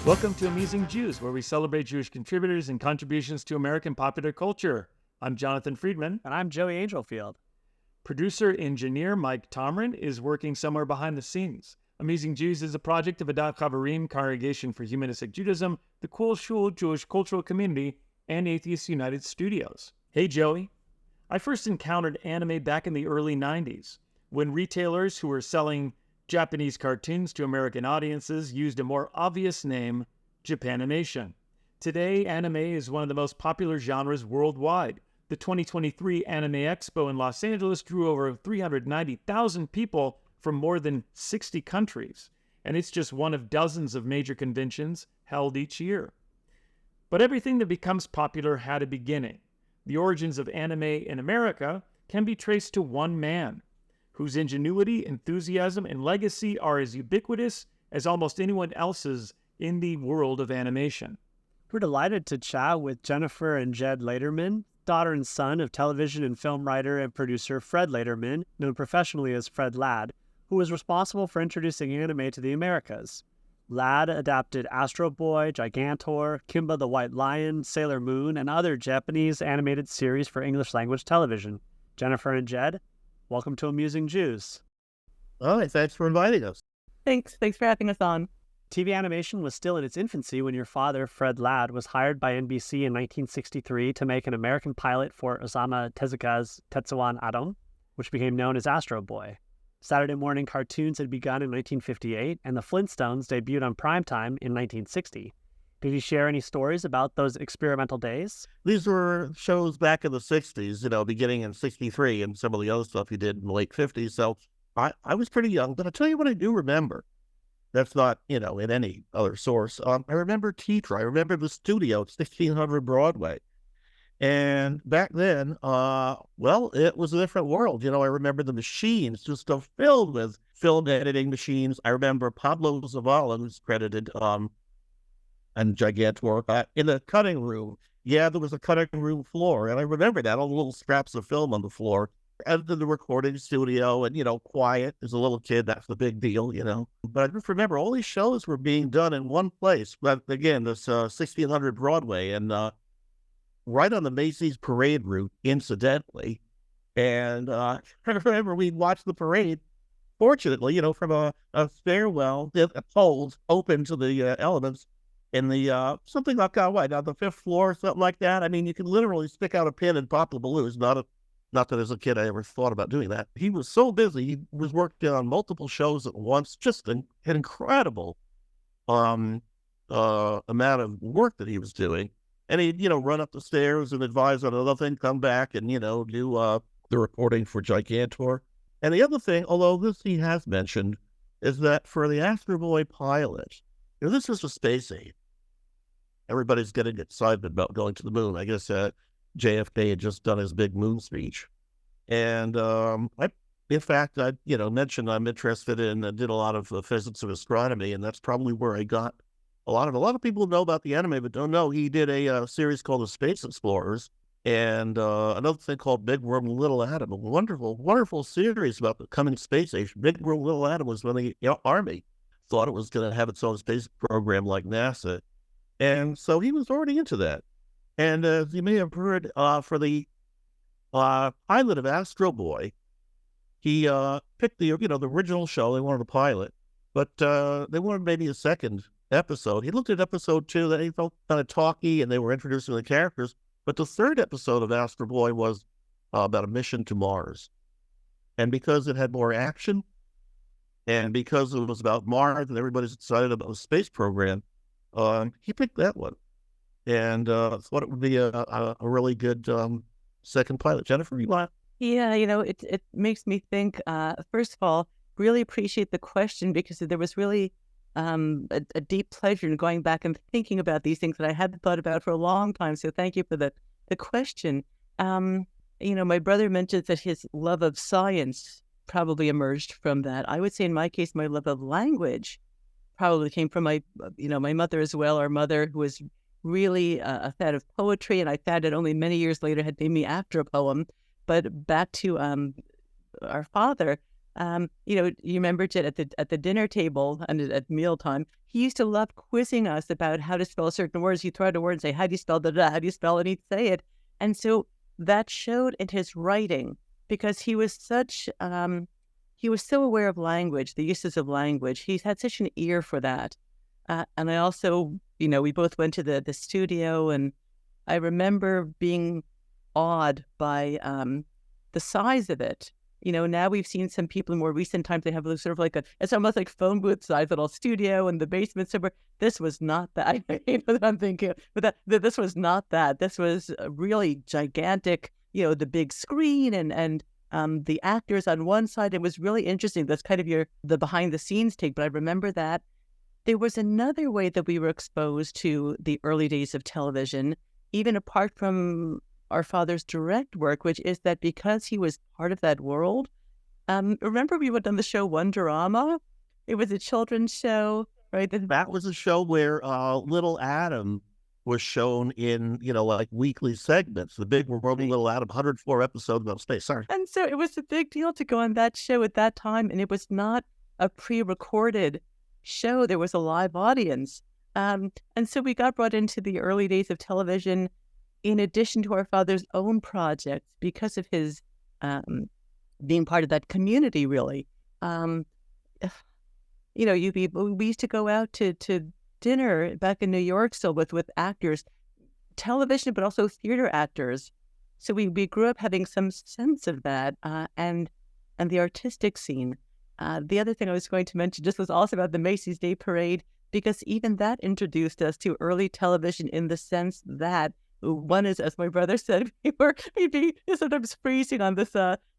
Welcome to Amusing Jews, where we celebrate Jewish contributors and contributions to American popular culture. I'm Jonathan Friedmann. And I'm Joey Angelfield. Producer-engineer Mike Tomren is working somewhere behind the scenes. Amusing Jews is a project of Adat Chaverim, Congregation for Humanistic Judaism, the Shul Jewish Cultural Community, and Atheists United Studios. Hey, Joey. I first encountered anime back in the early 90s, when retailers who were selling Japanese cartoons to American audiences used a more obvious name, Japanimation. Today, anime is one of the most popular genres worldwide. The 2023 Anime Expo in Los Angeles drew over 390,000 people from more than 60 countries, and it's just one of dozens of major conventions held each year. But everything that becomes popular had a beginning. The origins of anime in America can be traced to one man, whose ingenuity, enthusiasm, and legacy are as ubiquitous as almost anyone else's in the world of animation. We're delighted to chat with Jennifer and Jed Laderman, daughter and son of television and film writer and producer Fred Laderman, known professionally as Fred Lad, who was responsible for introducing anime to the Americas. Lad adapted Astro Boy, Gigantor, Kimba the White Lion, Sailor Moon, and other Japanese animated series for English-language television. Jennifer and Jed, welcome to Amusing Jews. All right, thanks for inviting us. Thanks for having us on. TV animation was still in its infancy when your father, Fred Ladd, was hired by NBC in 1963 to make an American pilot for Osamu Tezuka's Tetsuwan Atom, which became known as Astro Boy. Saturday morning cartoons had begun in 1958, and the Flintstones debuted on primetime in 1960. Did you share any stories about those experimental days? These were shows back in the 60s, beginning in 63 and some of the other stuff he did in the late 50s. So I was pretty young, but I'll tell you what I do remember. That's not, in any other source. I remember Teacher. I remember the studio at 1600 Broadway. And back then, it was a different world. I remember the machines just filled with film editing machines. I remember Pablo Zavala, who's credited and Gigantor, in the cutting room. Yeah, there was a cutting room floor. And I remember that, all the little scraps of film on the floor. And then the recording studio and, quiet. As a little kid, that's the big deal, But I just remember all these shows were being done in one place. But again, this 1600 Broadway and right on the Macy's parade route, incidentally. And I remember we'd watch the parade, fortunately, from a stairwell, a poles open to the elements. In the, something like, on the fifth floor, something like that. I mean, you could literally stick out a pin and pop the balloons. Not that as a kid I ever thought about doing that. He was so busy. He was working on multiple shows at once. Just an incredible amount of work that he was doing. And he'd, run up the stairs and advise on another thing, come back and, do the reporting for Gigantor. And the other thing, although this he has mentioned, is that for the Astro Boy pilot, this was a space age. Everybody's getting excited about going to the moon. I guess JFK had just done his big moon speech. And I mentioned I'm interested in, did a lot of physics and astronomy, and that's probably where I got a lot of people know about the anime, but don't know he did a series called The Space Explorers and another thing called Big Worm, Little Atom, a wonderful, wonderful series about the coming space age. Big Worm, Little Atom was when the Army thought it was going to have its own space program like NASA. And so he was already into that. And as you may have heard, for the pilot of Astro Boy, he picked the original show. They wanted a pilot, but they wanted maybe a second episode. He looked at episode 2, that he felt kind of talky, and they were introducing the characters. But the third episode of Astro Boy was about a mission to Mars. And because it had more action, and because it was about Mars, and everybody's excited about the space program, he picked that one. And thought it would be a really good second pilot. Jennifer, you want? Yeah, it makes me think, first of all, really appreciate the question, because there was really a deep pleasure in going back and thinking about these things that I hadn't thought about for a long time. So thank you for the question. My brother mentioned that his love of science probably emerged from that. I would say in my case, my love of language probably came from my mother as well. Our mother, who was really a fan of poetry, and I found it only many years later had named me after a poem. But back to our father, You remember Jed at the dinner table and at mealtime, he used to love quizzing us about how to spell certain words. He'd throw out a word and say, "How do you spell da? How do you spell it?" And he'd say it. And so that showed in his writing because he was he was so aware of language, the uses of language. He had such an ear for that. And I also, we both went to the studio, and I remember being awed by the size of it. Now we've seen some people in more recent times, they have sort of like it's almost like phone booth size little studio in the basement somewhere. This was not that. What I'm thinking, but this was not that. This was really gigantic, the big screen and the actors on one side. It was really interesting. That's kind of the behind the scenes take. But I remember that there was another way that we were exposed to the early days of television, even apart from our father's direct work, which is that because he was part of that world. Remember we went on the show Wonderama? It was a children's show, right? That was a show where Little Adam was shown in, like weekly segments. The big world of Little Adam, 104 episodes about space. Sorry. And so it was a big deal to go on that show at that time, and it was not a pre-recorded show. There was a live audience. And so we got brought into the early days of television in addition to our father's own projects because of his being part of that community, really. We used to go out to dinner back in New York still with actors, television, but also theater actors. So we grew up having some sense of that and the artistic scene. The other thing I was going to mention just was also about the Macy's Day Parade, because even that introduced us to early television in the sense that one is, as my brother said, we'd be sometimes freezing on this,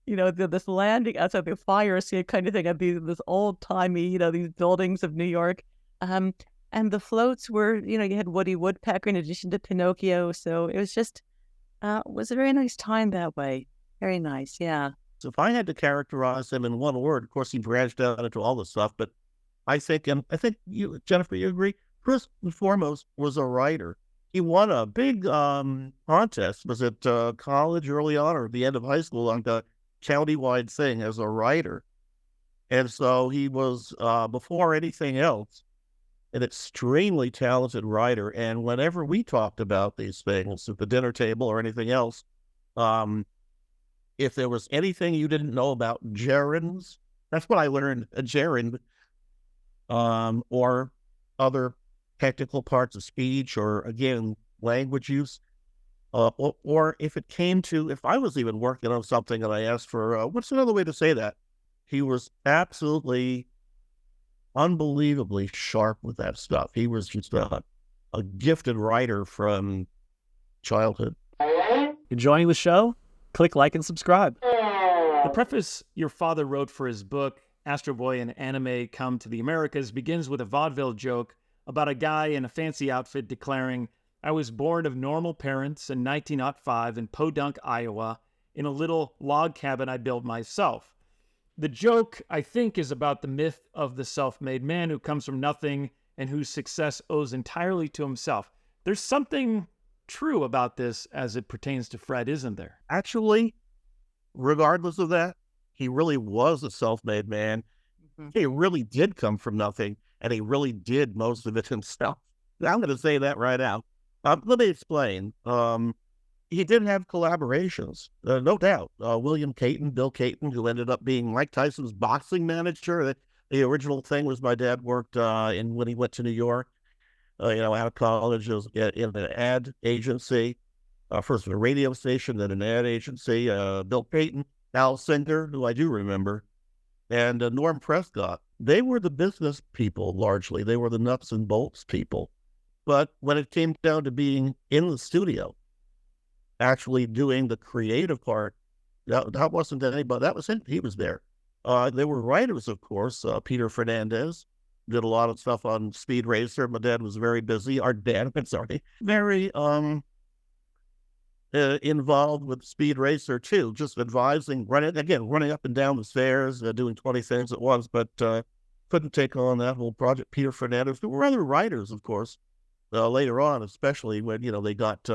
this landing outside the fire escape kind of thing of this old timey, these buildings of New York. And the floats were, you had Woody Woodpecker in addition to Pinocchio. So it was just, was a very nice time that way. Very nice, yeah. So if I had to characterize him in one word, of course he branched out into all this stuff, but I think you, Jennifer, you agree, first and foremost was a writer. He won a big contest, was it college early on or at the end of high school, on the county-wide thing as a writer. And so he was, before anything else, an extremely talented writer. And whenever we talked about these things at the dinner table or anything else, if there was anything you didn't know about gerunds, that's what I learned, a gerund, or other technical parts of speech, or again, language use, or if I was even working on something and I asked for, what's another way to say that? He was absolutely unbelievably sharp with that stuff. He was just a gifted writer from childhood. Enjoying the show? Click like and subscribe. The preface your father wrote for his book, Astro Boy and Anime Come to the Americas, begins with a vaudeville joke about a guy in a fancy outfit declaring, "I was born of normal parents in 1905 in Podunk, Iowa, in a little log cabin I built myself." The joke, I think, is about the myth of the self-made man who comes from nothing and whose success owes entirely to himself. There's something true about this as it pertains to Fred, isn't there? Actually, regardless of that, he really was a self-made man. Mm-hmm. He really did come from nothing, and he really did most of it himself. I'm going to say that right out. Let me explain. He did have collaborations, no doubt. William Caton, Bill Caton, who ended up being Mike Tyson's boxing manager. The original thing was my dad worked in when he went to New York. Out of college, was in an ad agency, first at a radio station, then an ad agency. Bill Caton, Al Singer, who I do remember, and Norm Prescott. They were the business people largely. They were the nuts and bolts people. But when it came down to being in the studio, actually doing the creative part, that wasn't anybody. That was him. He was there. There were writers, of course. Peter Fernandez did a lot of stuff on Speed Racer. My dad was very busy. Very involved with Speed Racer too, just advising, running up and down the stairs, doing 20 things at once, but couldn't take on that whole project. Peter Fernandez. There were other writers, of course, later on, especially when, they got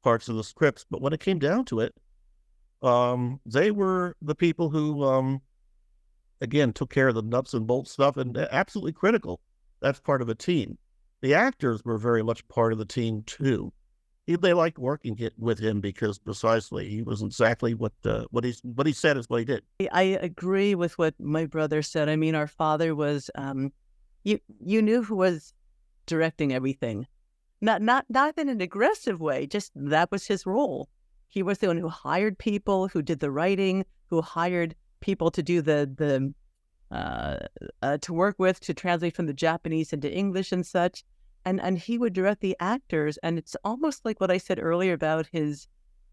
parts of the scripts. But when it came down to it, they were the people who again, took care of the nuts and bolts stuff, and absolutely critical. That's part of a team. The actors were very much part of the team too. They liked working with him because precisely he was exactly what he said is what he did. I agree with what my brother said. I mean, our father was you knew who was directing everything, not in an aggressive way. Just that was his role. He was the one who hired people, who did the writing, who hired people to do the to work with, to translate from the Japanese into English and such. And he would direct the actors. And it's almost like what I said earlier about his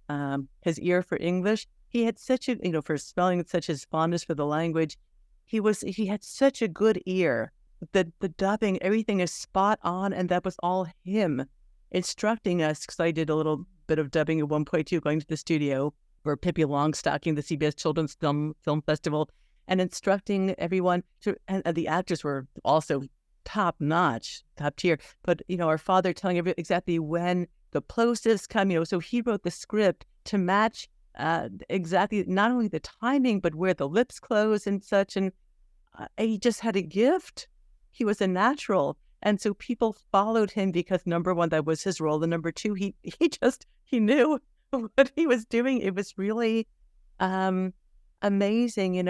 ear for English. He had such a, for spelling, such his fondness for the language. He had such a good ear. The dubbing, everything is spot on. And that was all him instructing us, because I did a little bit of dubbing at one point too, going to the studio for Pippi Longstocking, the CBS Children's Film Festival, and instructing everyone and the actors were also top notch, top tier. But, our father telling everyone exactly when the plosives come, so he wrote the script to match exactly not only the timing, but where the lips close and such. And he just had a gift. He was a natural. And so people followed him because, number one, that was his role. And number two, he knew what he was doing. It was really amazing.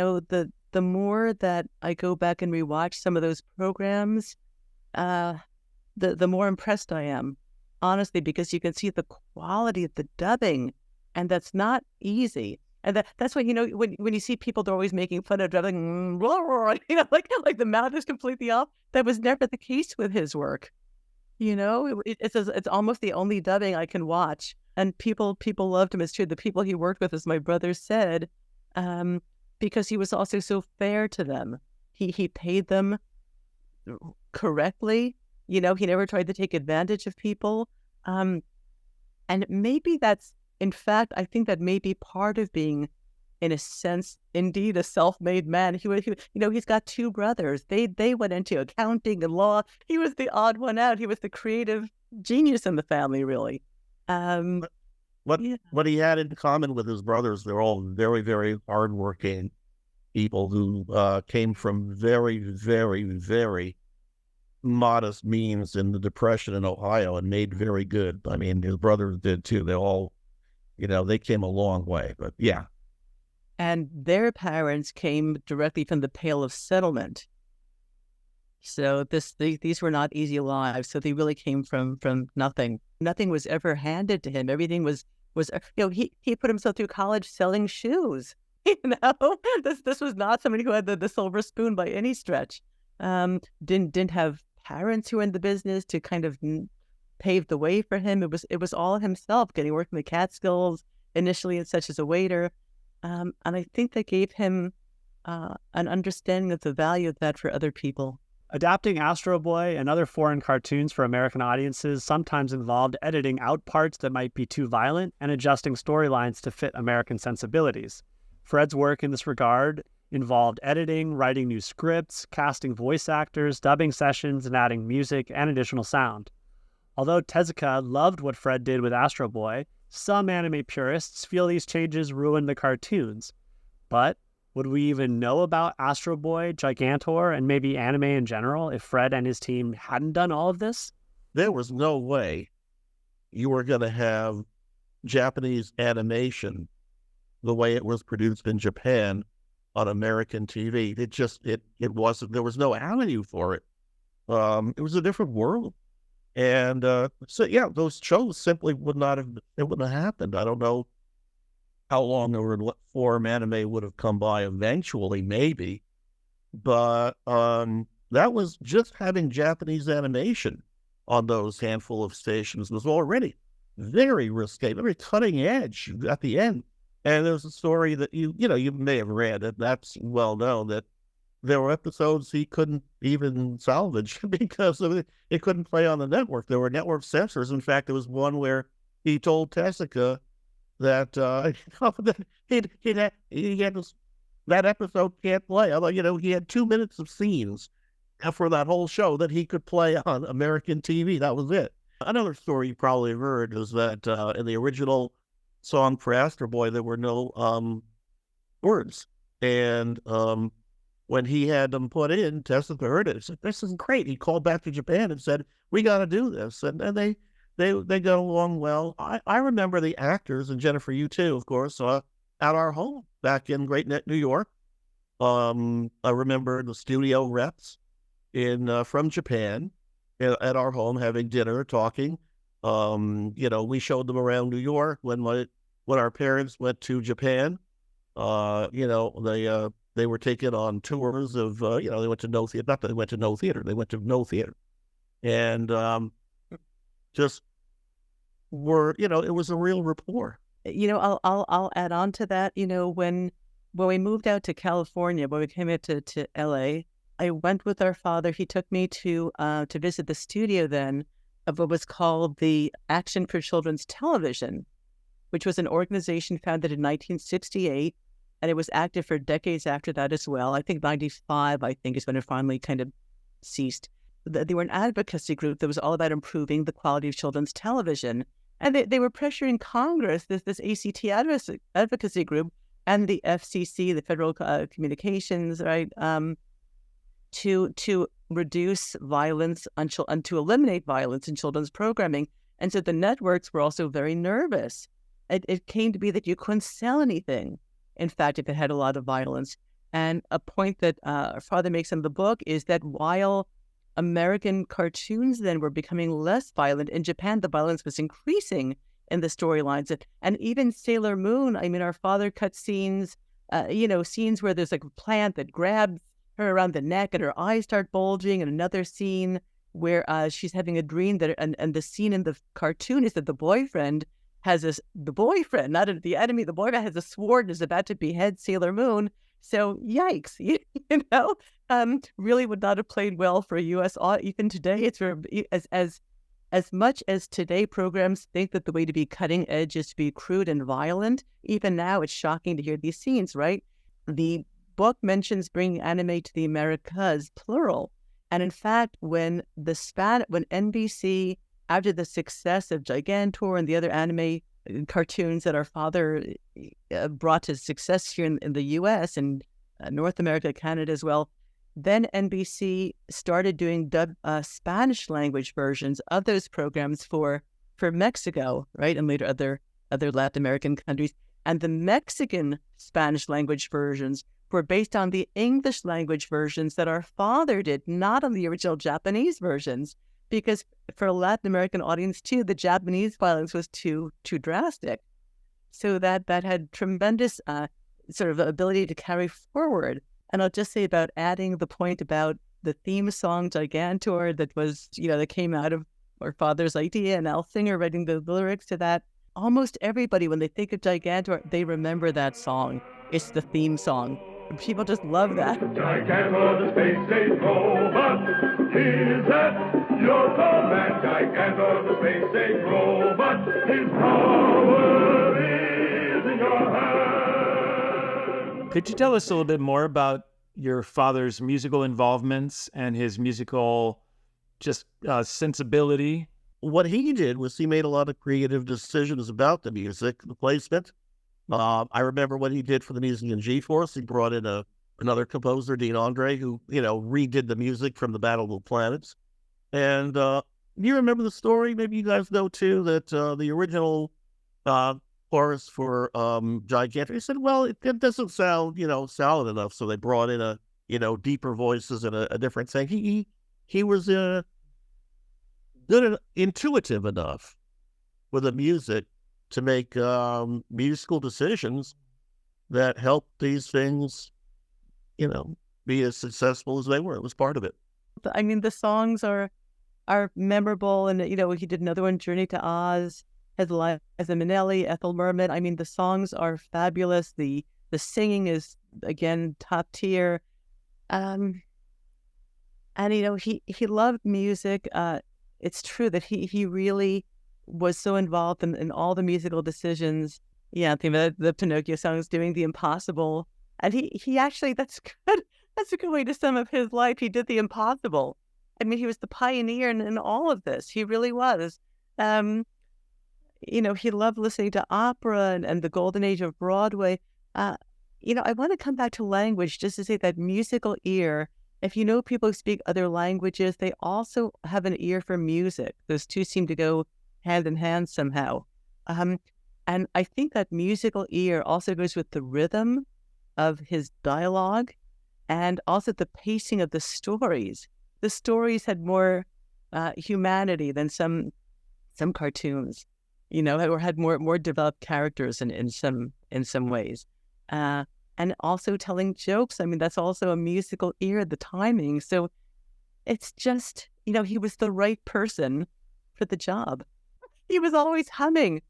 The more that I go back and rewatch some of those programs, the more impressed I am, honestly, because you can see the quality of the dubbing, and that's not easy. And that's why, when you see people, they're always making fun of dubbing, like the mouth is completely off. That was never the case with his work. It's almost the only dubbing I can watch. And people loved him. It's true. The people he worked with, as my brother said, because he was also so fair to them. He paid them correctly. He never tried to take advantage of people. And maybe that's, in fact, I think that may be part of being, in a sense, indeed, a self-made man. He's got two brothers. They went into accounting and law. He was the odd one out. He was the creative genius in the family, really. What he had in common with his brothers, they're all very, very hardworking people who came from very, very, very modest means in the Depression in Ohio and made very good. I mean, his brothers did too. They all, they came a long way. But yeah. And their parents came directly from the Pale of Settlement. So these were not easy lives. So they really came from nothing. Nothing was ever handed to him. Everything was he put himself through college selling shoes. This was not somebody who had the silver spoon by any stretch. Didn't have parents who were in the business to kind of pave the way for him. It was all himself, getting work in the Catskills initially, and such as a waiter. And I think that gave him an understanding of the value of that for other people. Adapting Astro Boy and other foreign cartoons for American audiences sometimes involved editing out parts that might be too violent and adjusting storylines to fit American sensibilities. Fred's work in this regard involved editing, writing new scripts, casting voice actors, dubbing sessions, and adding music and additional sound. Although Tezuka loved what Fred did with Astro Boy, some anime purists feel these changes ruined the cartoons. But would we even know about Astro Boy, Gigantor, and maybe anime in general if Fred and his team hadn't done all of this? There was no way you were going to have Japanese animation the way it was produced in Japan on American TV. It wasn't, there was no avenue for it. It was a different world. And so, yeah, those shows simply wouldn't have happened. I don't know how long or form anime would have come by eventually, maybe. But that was just having Japanese animation on those handful of stations was already very risque, very cutting edge at the end. And there's a story that you may have read, that that's well known, that there were episodes he couldn't even salvage because it couldn't play on the network. There were network censors. In fact, there was one where he told Tezuka that that episode can't play. Although, he had 2 minutes of scenes for that whole show that he could play on American TV. That was it. Another story you probably heard is that in the original song for Astro Boy, there were no words. And when he had them put in, Tessa heard it. Said, "This is great." He called back to Japan and said, "We got to do this," and they got along well. I remember the actors, and Jennifer, you too, of course, at our home back in Great Neck, New York. I remember the studio reps from Japan at our home having dinner, talking. We showed them around New York when our parents went to Japan. They were taken on tours of, they went to no theater. Not that they went to no theater. They went to no theater, and just were, it was a real rapport. I'll add on to that. When we moved out to California, when we came out to LA, I went with our father. He took me to visit the studio then of what was called the Action for Children's Television, which was an organization founded in 1968, and it was active for decades after that as well. I think 95, is when it finally kind of ceased. They were an advocacy group that was all about improving the quality of children's television. And they were pressuring Congress, this ACT advocacy group, and the FCC, the Federal Communications, right, to reduce violence and to eliminate violence in children's programming. And so the networks were also very nervous. It came to be that you couldn't sell anything, in fact, if it had a lot of violence. And a point that our father makes in the book is that while American cartoons then were becoming less violent, in Japan the violence was increasing in the storylines. And even Sailor Moon, our father cut scenes, scenes where there's like a plant that grabs her around the neck and her eyes start bulging, and another scene where she's having a dream that, and the scene in the cartoon is that the boyfriend has the boyfriend, not the enemy, the boyfriend has a sword and is about to behead Sailor Moon. So yikes, really would not have played well for a U.S. even today. It's as much as today programs think that the way to be cutting edge is to be crude and violent. Even now, it's shocking to hear these scenes. Right? The book mentions bringing anime to the Americas, plural, and in fact, when NBC, after the success of Gigantor and the other anime cartoons that our father brought to success here in the U.S. and North America, Canada as well, then NBC started doing Spanish language versions of those programs for Mexico, right, and later other Latin American countries. And the Mexican Spanish language versions were based on the English language versions that our father did, not on the original Japanese versions, because for a Latin American audience too, the Japanese violence was too drastic. So that had tremendous sort of ability to carry forward. And I'll just say about adding the point about the theme song Gigantor that was, that came out of our father's idea, and Al Singer writing the lyrics to that. Almost everybody, when they think of Gigantor, they remember that song. It's the theme song. People just love that. Gigantor, the space-age robot, is that your command? Gigantor, the space-age robot, his power is in your hand. Could you tell us a little bit more about your father's musical involvements and his musical sensibility? What he did was he made a lot of creative decisions about the music, the placement. I remember what he did for the music in G-Force. He brought in another composer, Dean Andre, who, redid the music from the Battle of the Planets. And you remember the story? Maybe you guys know, too, that the original chorus for Gigantor, he said, well, it doesn't sound, solid enough. So they brought in deeper voices and a different thing. He was good and intuitive enough with the music to make musical decisions that helped these things, be as successful as they were. It was part of it. The songs are memorable, and he did another one, Journey to Oz, as a Minnelli, Ethel Merman. The songs are fabulous. The singing is again top tier, and he loved music. It's true that he really was so involved in all the musical decisions. Yeah, I think the Pinocchio songs, doing the impossible. And he actually, that's good. That's a good way to sum up his life. He did the impossible. He was the pioneer in all of this. He really was. He loved listening to opera and the golden age of Broadway. I want to come back to language just to say that musical ear, if you know people who speak other languages, they also have an ear for music. Those two seem to go hand in hand somehow. And I think that musical ear also goes with the rhythm of his dialogue and also the pacing of the stories. The stories had more humanity than some cartoons, or had more developed characters in some ways. And also telling jokes. I mean, that's also a musical ear, the timing. So it's just, he was the right person for the job. He was always humming.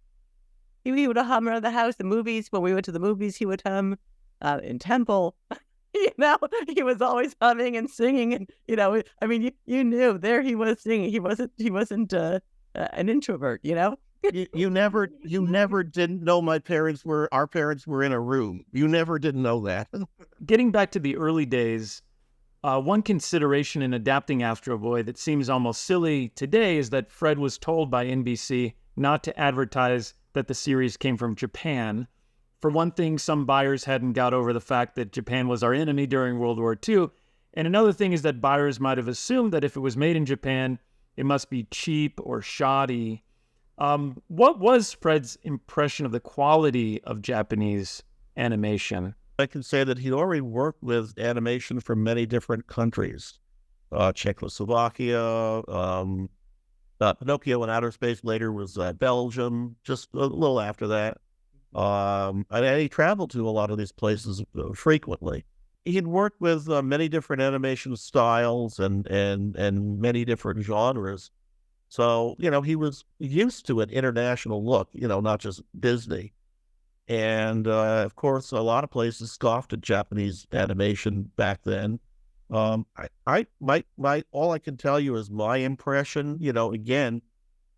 He would hum around the house. The movies, when we went to the movies, he would hum in temple. He was always humming and singing. And, I mean, you knew there he was singing. He wasn't an introvert, You never didn't know our parents were in a room. You never didn't know that. Getting back to the early days, one consideration in adapting Astro Boy that seems almost silly today is that Fred was told by NBC not to advertise that the series came from Japan. For one thing, some buyers hadn't got over the fact that Japan was our enemy during World War II. And another thing is that buyers might have assumed that if it was made in Japan, it must be cheap or shoddy. What was Fred's impression of the quality of Japanese animation? I can say that he'd already worked with animation from many different countries. Czechoslovakia, Pinocchio in Outer Space later was Belgium, just a little after that. And he traveled to a lot of these places frequently. He'd worked with many different animation styles and many different genres. So, he was used to an international look, not just Disney. And, of course, a lot of places scoffed at Japanese animation back then. All I can tell you is my impression, again,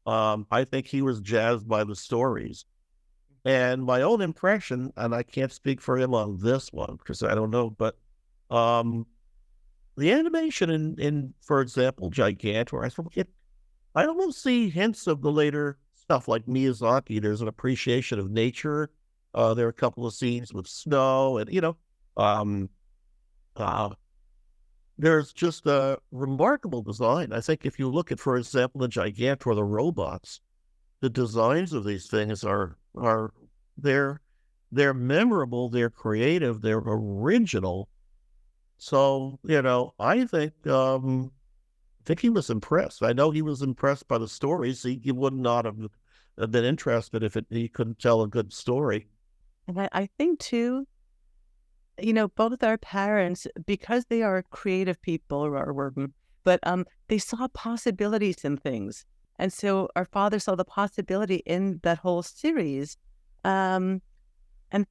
I think he was jazzed by the stories. And my own impression, and I can't speak for him on this one because I don't know, but the animation in, for example, Gigantor, I almost see hints of the later stuff like Miyazaki. There's an appreciation of nature. There are a couple of scenes with snow and, there's just a remarkable design. I think if you look at, for example, the Gigantor, the robots, the designs of these things they're memorable, they're creative, they're original. So, I think he was impressed. I know he was impressed by the stories. He would not have been interested if he couldn't tell a good story. And I think too, both our parents, because they are creative people, but they saw possibilities in things. And so our father saw the possibility in that whole series. And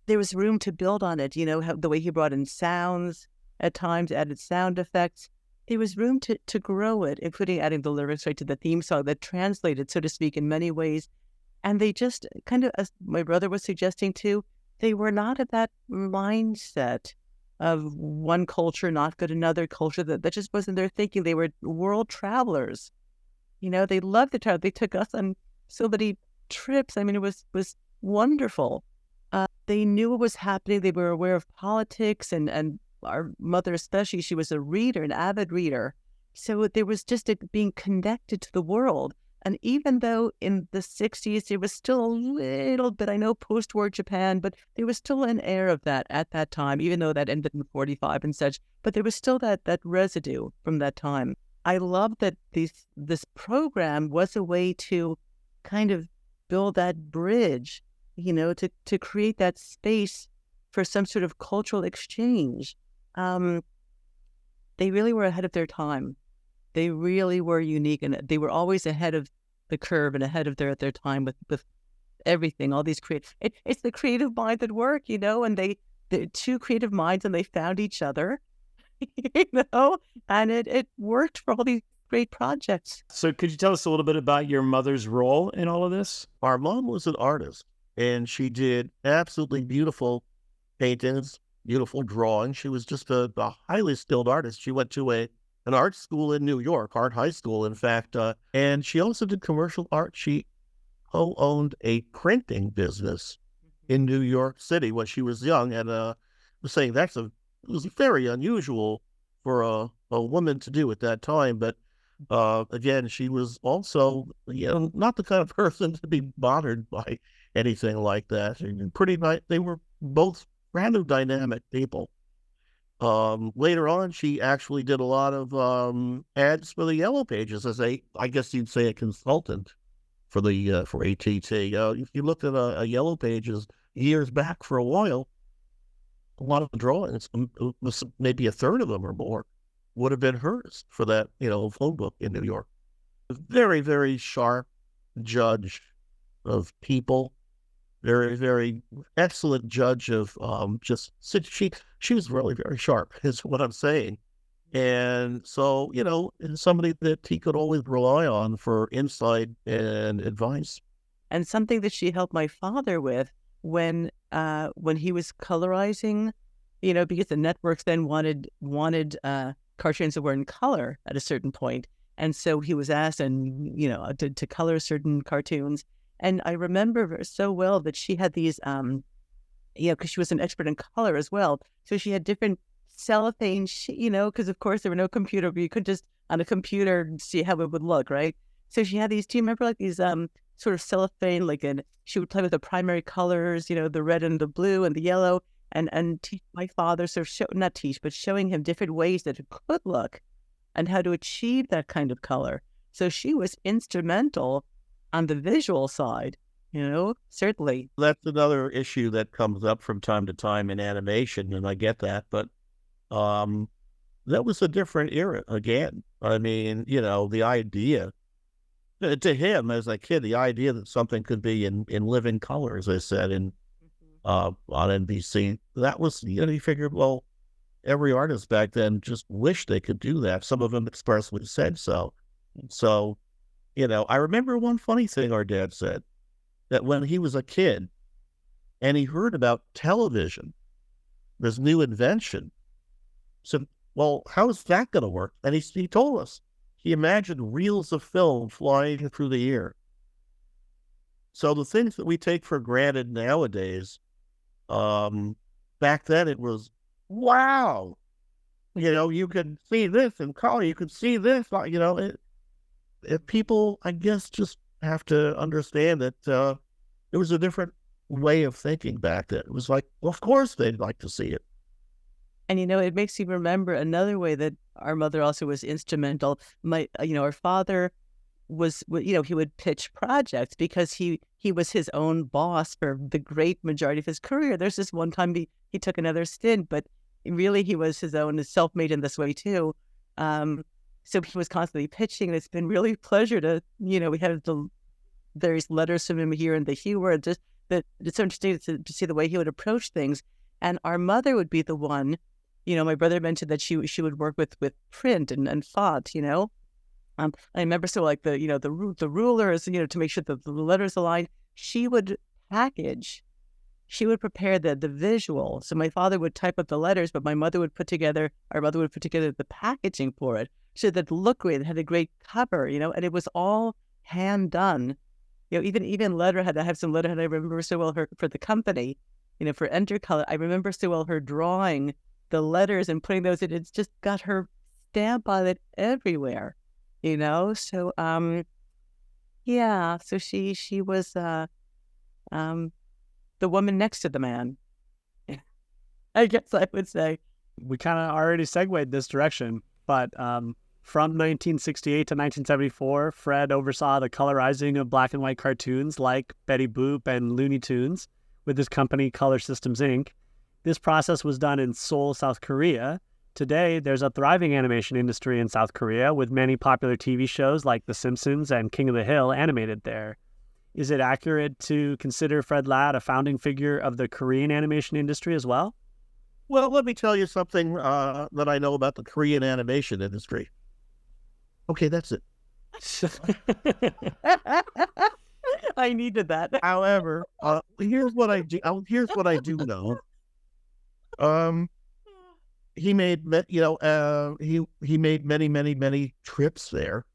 there was room to build on it, the way he brought in sounds at times, added sound effects. There was room to grow it, including adding the lyrics right to the theme song that translated, so to speak, in many ways. And they just kind of, as my brother was suggesting too, they were not of that mindset of one culture not good, another culture. That just wasn't their thinking. They were world travelers. They loved the travel. They took us on so many trips. I mean, it was wonderful. They knew what was happening. They were aware of politics, and our mother especially, she was a reader, an avid reader. So there was just being connected to the world. And even though in the 60s, there was still a little bit, I know post-war Japan, but there was still an air of that at that time, even though that ended in 45 and such. But there was still that residue from that time. I love that this program was a way to kind of build that bridge, to create that space for some sort of cultural exchange. They really were ahead of their time. They really were unique, and they were always ahead of the curve and ahead of their time with everything. All these it's the creative minds at work, and they're two creative minds, and they found each other, and it worked for all these great projects. So could you tell us a little bit about your mother's role in all of this? Our mom was an artist, and she did absolutely beautiful paintings, beautiful drawings. She was just a highly skilled artist. She went to an art school in New York, art high school, in fact, and she also did commercial art. She co-owned a printing business in New York City when she was young, and saying it was very unusual for a woman to do at that time. But again, she was also, not the kind of person to be bothered by anything like that. And pretty nice. They were both rather dynamic people. Later on, she actually did a lot of ads for the Yellow Pages as I guess you'd say, a consultant for the for ATT. If you looked at a Yellow Pages years back for a while, a lot of the drawings, maybe a third of them or more, would have been hers for that, phone book in New York. A very, very sharp judge of people. Very, very excellent judge of she was really very sharp, is what I'm saying. And so, somebody that he could always rely on for insight and advice. And something that she helped my father with when he was colorizing, because the networks then wanted cartoons that were in color at a certain point. And so he was asked to color certain cartoons. And I remember so well that she had these, because she was an expert in color as well. So she had different cellophane, because of course there were no computer, but you could just on a computer see how it would look, right? So she had these, do you remember like these sort of cellophane, she would play with the primary colors, the red and the blue and the yellow, and teach my father, showing him different ways that it could look and how to achieve that kind of color. So she was instrumental on the visual side, certainly. That's another issue that comes up from time to time in animation, and I get that, but that was a different era again. I mean, the idea, to him as a kid, the idea that something could be in living color, as I said, on NBC, that was, you figured, well, every artist back then just wished they could do that. Some of them expressly said so. So, I remember one funny thing our dad said, that when he was a kid and he heard about television, this new invention, said, well, how is that going to work? And he told us, he imagined reels of film flying through the air. So the things that we take for granted nowadays, back then it was, wow, you could see this in color, you could see this, if people, I guess, just have to understand that there was a different way of thinking back then. It was like, well, of course they'd like to see it. And, it makes you remember another way that our mother also was instrumental. Our father was, he would pitch projects because he was his own boss for the great majority of his career. There's this one time he took another stint, but really he was his own, self-made in this way too. So he was constantly pitching, and it's been really a pleasure to, we have the various letters from him here and the humor, just that it's so interesting to see the way he would approach things. And our mother would be the one, my brother mentioned that she would work with print and font, I remember the rulers, to make sure that the letters aligned. She would prepare the visual. So my father would type up the letters, but our mother would put together the packaging for it, so that it looked great. It had a great cover, and it was all hand done. Even letterhead. I have some letterhead I remember so well for the company, for Entercolor. I remember so well her drawing the letters and putting those in. It's just got her stamp on it everywhere, So so she was the woman next to the man, I guess I would say. We kind of already segued this direction, but from 1968 to 1974, Fred oversaw the colorizing of black and white cartoons like Betty Boop and Looney Tunes with his company Color Systems Inc. This process was done in Seoul, South Korea. Today, there's a thriving animation industry in South Korea with many popular TV shows like The Simpsons and King of the Hill animated there. Is it accurate to consider Fred Ladd a founding figure of the Korean animation industry as well? Well, let me tell you something that I know about the Korean animation industry. Okay, that's it. I needed that. However, here's what I do. Here's what I do know. He made he made many trips there.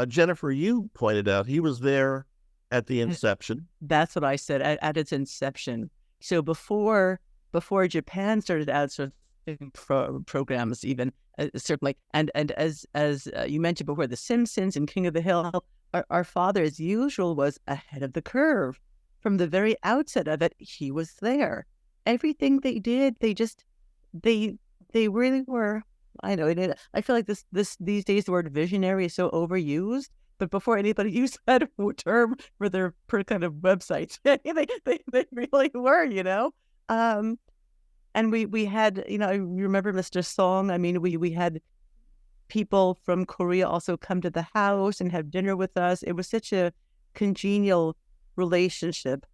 Jennifer, you pointed out he was there at the inception. That's what I said at its inception. So before before Japan started outsourcing programs, even certainly. And as you mentioned before, The Simpsons and King of the Hill, our father, as usual, was ahead of the curve. From the very outset of it, he was there. Everything they did, they really were. I know. I feel like these days the word visionary is so overused. But before anybody used that term for their kind of websites, they really were, And we had, I remember Mr. Song. I mean, we had people from Korea also come to the house and have dinner with us. It was such a congenial relationship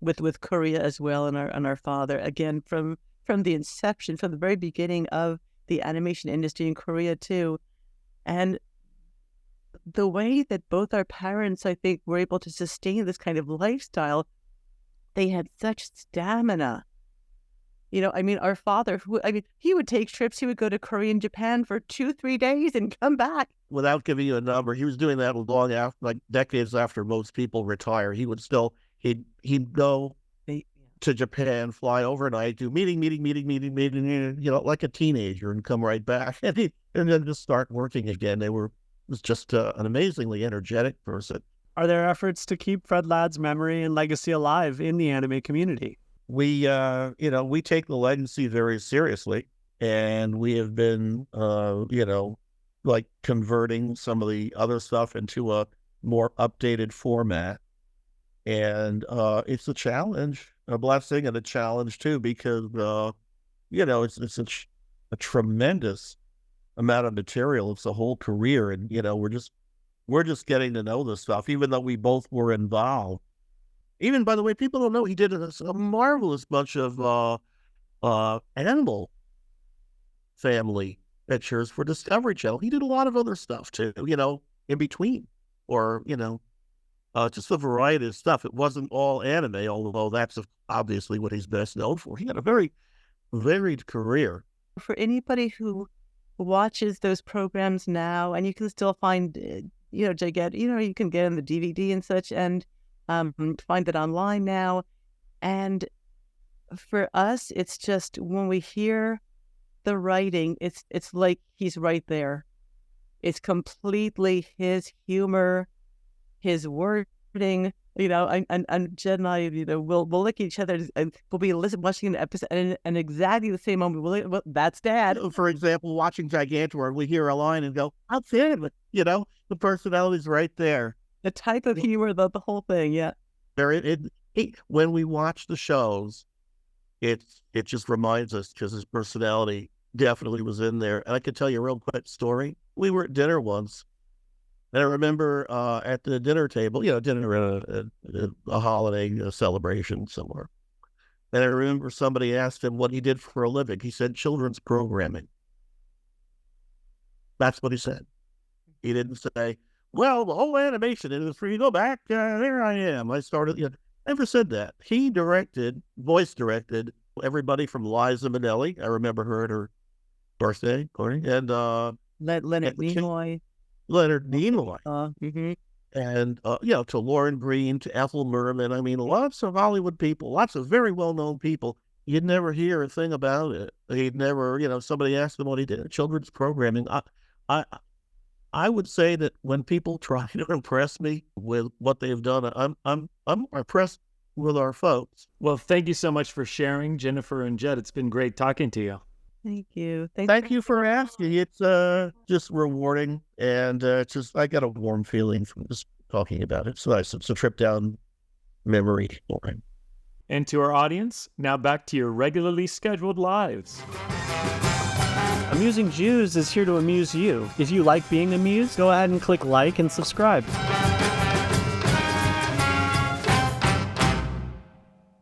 with Korea as well, and our father, again, from the inception, from the very beginning of the animation industry in Korea too. And the way that both our parents, I think, were able to sustain this kind of lifestyle, they had such stamina. Our father, he would take trips. He would go to Korea and Japan for 2-3 days and come back. Without giving you a number, he was doing that long after, like decades after most people retire. He would still, he'd go to Japan, fly overnight, do meeting, like a teenager, and come right back, and then just start working again. Was just an amazingly energetic person. Are there efforts to keep Fred Ladd's memory and legacy alive in the anime community? We take the legacy very seriously, and we have been, like converting some of the other stuff into a more updated format. And it's a challenge, a blessing and a challenge too, because, it's a tremendous amount of material. It's a whole career. And, we're just getting to know this stuff, even though we both were involved. Even, by the way, people don't know, he did a marvelous bunch of animal family pictures for Discovery Channel. He did a lot of other stuff too, in between, or, just a variety of stuff. It wasn't all anime, although that's obviously what he's best known for. He had a very varied career. For anybody who watches those programs now, and you can still find, you can get in the DVD and such, and find it online now. And for us, it's just when we hear the writing, it's like he's right there. It's completely his humor, his wording, and Jed and I, we'll look at each other and we'll be watching an episode, and exactly the same moment, well, that's Dad. For example, watching Gigantor, we hear a line and go, "That's it," the personality's right there. The type of humor, the whole thing, yeah. When we watch the shows, it just reminds us, because his personality definitely was in there. And I can tell you a real quick story. We were at dinner once, and I remember at the dinner table, dinner at a holiday celebration somewhere. And I remember somebody asked him what he did for a living. He said children's programming. That's what he said. He didn't say, well, the whole animation industry, you go back, there I am. I started, never said that. He voice directed everybody from Liza Minnelli. I remember her at her birthday, and Leonard Nimoy. Leonard Nimoy. Mm-hmm. And, to Lauren Green, to Ethel Merman. I mean, lots of Hollywood people, lots of very well-known people. You'd never hear a thing about it. He'd never, somebody asked him what he did. Children's programming. I would say that when people try to impress me with what they've done, I'm impressed with our folks. Well, thank you so much for sharing, Jennifer and Jed. It's been great talking to you. Thank you. Thank you for asking. It's just rewarding, and I got a warm feeling from just talking about it. So it's a trip down memory lane. And to our audience, now back to your regularly scheduled lives. Amusing Jews is here to amuse you. If you like being amused, go ahead and click like and subscribe.